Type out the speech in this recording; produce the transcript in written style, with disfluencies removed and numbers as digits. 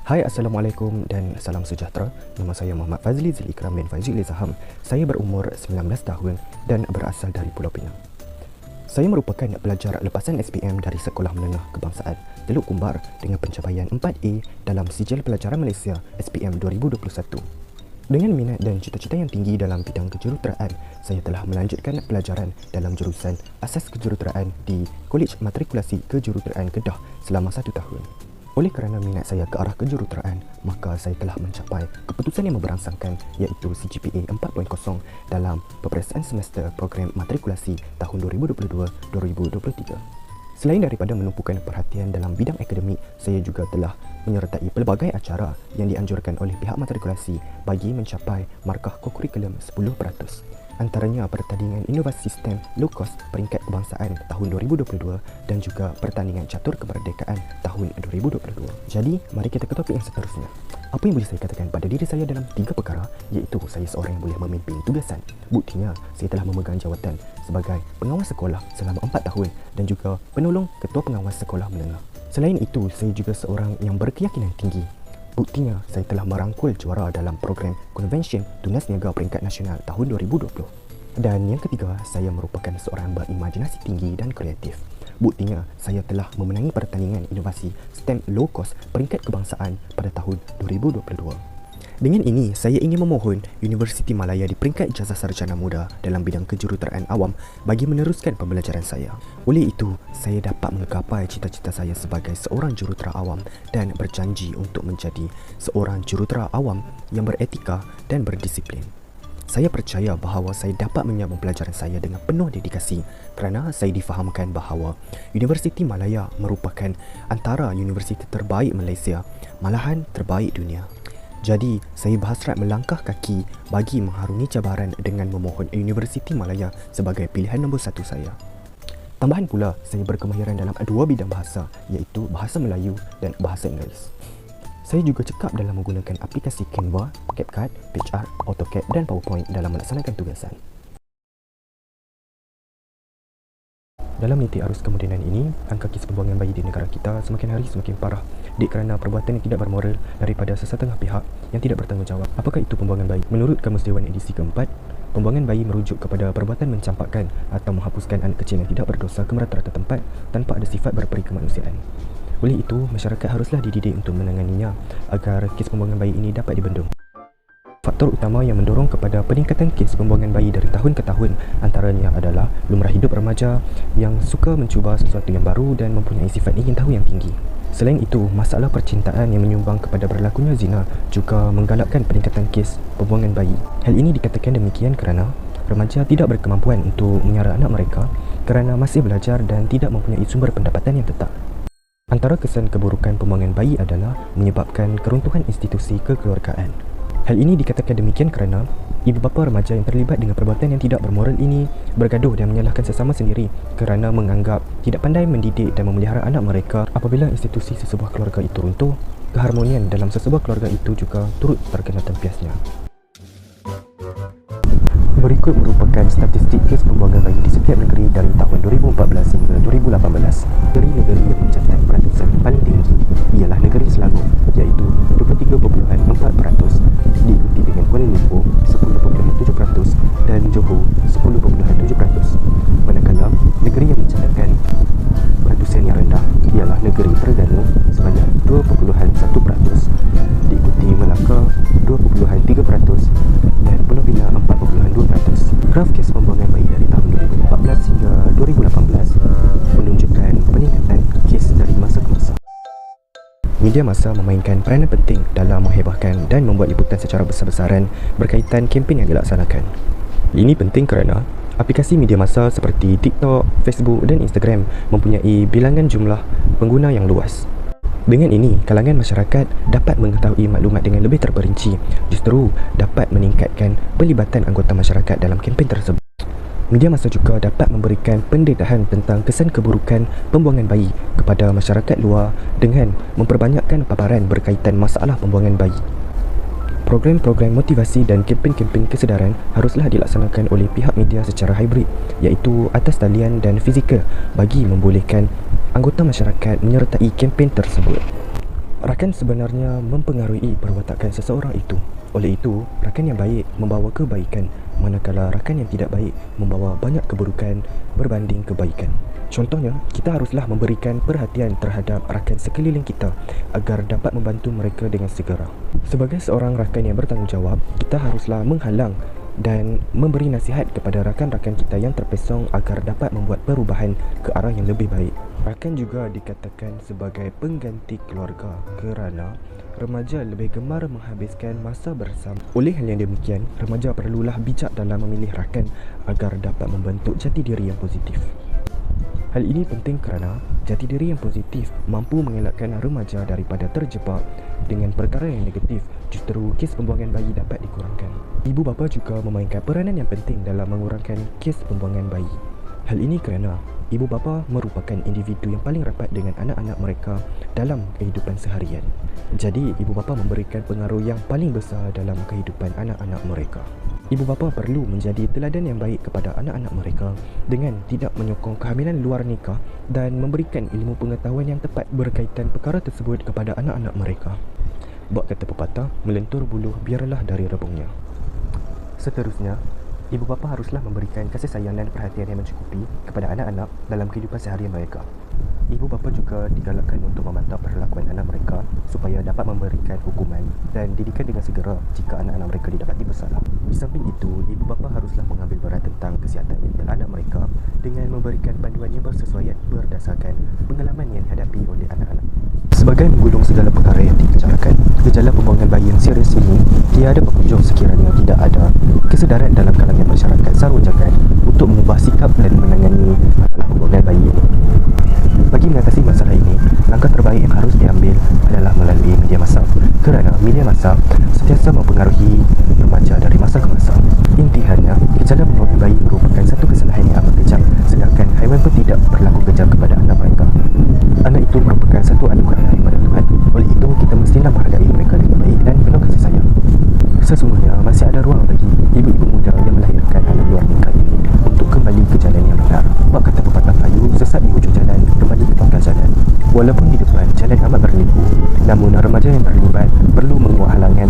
Hai, Assalamualaikum dan salam sejahtera. Nama saya Muhammad Fazli Zilikram bin Fazli Zaham. Saya berumur 19 tahun dan berasal dari Pulau Pinang. Saya merupakan pelajar lepasan SPM dari Sekolah Menengah Kebangsaan Teluk Kumbar dengan pencapaian 4A dalam Sijil Pelajaran Malaysia SPM 2021. Dengan minat dan cita-cita yang tinggi dalam bidang kejuruteraan, saya telah melanjutkan pelajaran dalam jurusan Asas Kejuruteraan di Kolej Matrikulasi Kejuruteraan Kedah selama 1 tahun. Oleh kerana minat saya ke arah kejuruteraan, maka saya telah mencapai keputusan yang memberangsangkan iaitu CGPA 4.0 dalam peperiksaan semester program matrikulasi tahun 2022-2023. Selain daripada menumpukan perhatian dalam bidang akademik, saya juga telah menyertai pelbagai acara yang dianjurkan oleh pihak matrikulasi bagi mencapai markah kokurikulum 10%. Antaranya pertandingan inovasi STEM low cost peringkat kebangsaan tahun 2022 dan juga pertandingan catur kemerdekaan tahun 2022. Jadi, mari kita ke topik yang seterusnya. Apa yang boleh saya katakan pada diri saya dalam 3 perkara, iaitu saya seorang yang boleh memimpin tugasan. Buktinya, saya telah memegang jawatan sebagai pengawas sekolah selama 4 tahun dan juga penolong ketua pengawas sekolah menengah. Selain itu, saya juga seorang yang berkeyakinan tinggi. Buktinya, saya telah merangkul juara dalam program Convention Tunas Niaga Peringkat Nasional tahun 2020. Dan yang ketiga, saya merupakan seorang berimajinasi tinggi dan kreatif. Buktinya, saya telah memenangi pertandingan inovasi STEM Low Cost Peringkat Kebangsaan pada tahun 2022. Dengan ini, saya ingin memohon Universiti Malaya di peringkat ijazah sarjana muda dalam bidang kejuruteraan awam bagi meneruskan pembelajaran saya. Oleh itu, saya dapat menggapai cita-cita saya sebagai seorang jurutera awam dan berjanji untuk menjadi seorang jurutera awam yang beretika dan berdisiplin. Saya percaya bahawa saya dapat menyambung pelajaran saya dengan penuh dedikasi kerana saya difahamkan bahawa Universiti Malaya merupakan antara universiti terbaik Malaysia, malahan terbaik dunia. Jadi, saya berhasrat melangkah kaki bagi mengharungi cabaran dengan memohon Universiti Malaya sebagai pilihan nombor 1 saya. Tambahan pula, saya berkemahiran dalam 2 bidang bahasa, iaitu Bahasa Melayu dan Bahasa Inggeris. Saya juga cekap dalam menggunakan aplikasi Canva, CapCut, PageArt, AutoCAD dan PowerPoint dalam melaksanakan tugasan. Dalam niti arus kemodenan ini, angka kes pembuangan bayi di negara kita semakin hari semakin parah kerana perbuatan yang tidak bermoral daripada sesetengah pihak yang tidak bertanggungjawab. Apakah itu pembuangan bayi? Menurut Kamus Dewan edisi keempat, pembuangan bayi merujuk kepada perbuatan mencampakkan atau menghapuskan anak kecil yang tidak berdosa ke merata-rata tempat tanpa ada sifat berperi kemanusiaan. Oleh itu, masyarakat haruslah dididik untuk menanganinya agar kes pembuangan bayi ini dapat dibendung. Faktor utama yang mendorong kepada peningkatan kes pembuangan bayi dari tahun ke tahun antaranya adalah lumrah hidup remaja yang suka mencuba sesuatu yang baru dan mempunyai sifat ingin tahu yang tinggi. Selain itu, masalah percintaan yang menyumbang kepada berlakunya zina juga menggalakkan peningkatan kes pembuangan bayi. Hal ini dikatakan demikian kerana remaja tidak berkemampuan untuk menyara anak mereka kerana masih belajar dan tidak mempunyai sumber pendapatan yang tetap. Antara kesan keburukan pembuangan bayi adalah menyebabkan keruntuhan institusi kekeluargaan. Hal ini dikatakan demikian kerana ibu bapa remaja yang terlibat dengan perbuatan yang tidak bermoral ini bergaduh dan menyalahkan sesama sendiri kerana menganggap tidak pandai mendidik dan memelihara anak mereka. Apabila institusi sesebuah keluarga itu runtuh, keharmonian dalam sesebuah keluarga itu juga turut terkena tempiasnya. Berikut merupakan statistik kes pembuangan bayi di setiap negeri dari tahun 2014 hingga 2018. Negeri-negeri yang mencatat peratusan paling tinggi ialah negeri Selangor, iaitu 23.4%, diikuti dengan Kuala Lumpur 10.7% dan Johor 10.7%. Manakala negeri yang mencatatkan peratusan yang rendah ialah negeri Terengganu sebanyak 2.1%, diikuti Melaka 2.3% dan Pulau Pinang 4.2%. Graf kes pembuangan bayi dari tahun 2014 hingga 2018 menunjukkan peningkatan kes dari masa ke masa. Media massa memainkan peranan penting dalam menghebahkan dan membuat liputan secara besar-besaran berkaitan kempen yang dilaksanakan. Ini penting kerana aplikasi media massa seperti TikTok, Facebook dan Instagram mempunyai bilangan jumlah pengguna yang luas. Dengan ini, kalangan masyarakat dapat mengetahui maklumat dengan lebih terperinci, justru dapat meningkatkan pelibatan anggota masyarakat dalam kempen tersebut. Media massa juga dapat memberikan pendedahan tentang kesan keburukan pembuangan bayi kepada masyarakat luar dengan memperbanyakkan paparan berkaitan masalah pembuangan bayi. Program-program motivasi dan kempen-kempen kesedaran haruslah dilaksanakan oleh pihak media secara hibrid, iaitu atas talian dan fizikal bagi membolehkan anggota masyarakat menyertai kempen tersebut. Rakan sebenarnya mempengaruhi perwatakan seseorang itu. Oleh itu, rakan yang baik membawa kebaikan, manakala rakan yang tidak baik membawa banyak keburukan berbanding kebaikan. Contohnya, kita haruslah memberikan perhatian terhadap rakan sekeliling kita agar dapat membantu mereka dengan segera. Sebagai seorang rakan yang bertanggungjawab, kita haruslah menghalang dan memberi nasihat kepada rakan-rakan kita yang terpesong agar dapat membuat perubahan ke arah yang lebih baik. Rakan juga dikatakan sebagai pengganti keluarga kerana remaja lebih gemar menghabiskan masa bersama. Oleh hal yang demikian, remaja perlulah bijak dalam memilih rakan agar dapat membentuk jati diri yang positif. Hal ini penting kerana jati diri yang positif mampu mengelakkan remaja daripada terjebak dengan perkara yang negatif. Justru kes pembuangan bayi dapat dikurangkan. Ibu bapa juga memainkan peranan yang penting dalam mengurangkan kes pembuangan bayi. Hal ini kerana ibu bapa merupakan individu yang paling rapat dengan anak-anak mereka dalam kehidupan seharian. Jadi, ibu bapa memberikan pengaruh yang paling besar dalam kehidupan anak-anak mereka. Ibu bapa perlu menjadi teladan yang baik kepada anak-anak mereka dengan tidak menyokong kehamilan luar nikah dan memberikan ilmu pengetahuan yang tepat berkaitan perkara tersebut kepada anak-anak mereka. Buat kata pepatah, melentur buluh biarlah dari rebungnya. Seterusnya, ibu bapa haruslah memberikan kasih sayang dan perhatian yang mencukupi kepada anak-anak dalam kehidupan seharian mereka. Ibu bapa juga digalakkan untuk memantau perlakuan anak mereka supaya dapat memberikan hukuman dan didikan dengan segera jika anak-anak mereka didapati bersalah. Di samping itu, ibu bapa haruslah mengambil berat tentang kesihatan mental anak mereka dengan memberikan panduan yang bersesuaian berdasarkan pengalaman yang dihadapi oleh anak-anak. Sebagai menggulung segala perkara yang dibicarakan, gejala pembuangan bayi yang serius ini tiada penghujung sekiranya tidak ada kesedaran dalam kalangan masyarakat Sarawak untuk mengubah sikap dan menangani masalah pembuangan bayi ini. Bagi mengatasi masalah ini, langkah terbaik yang harus diambil adalah melalui media massa kerana media massa sentiasa mempengaruhi remaja dari masa ke masa. Intihannya, gejala pembuangan bayi merupakan satu kesalahan yang amat kejam, sedangkan haiwan pun tidak berlaku kejam kepada anak mereka. Anak itu merupakan satu anugerah daripada Tuhan. Oleh itu, kita mestilah menghargai mereka dengan baik dan penuh kasih sayang. Sesungguhnya, masih ada ruang bagi ibu-ibu muda yang melahirkan anak luar nikah ini untuk kembali ke jalan yang benar. Bak kata pepatah Melayu, sesat di hujung jalan, kembali ke pangkal jalan. Walaupun di depan jalan amat berliku, namun remaja yang terlibat perlu menguat halangan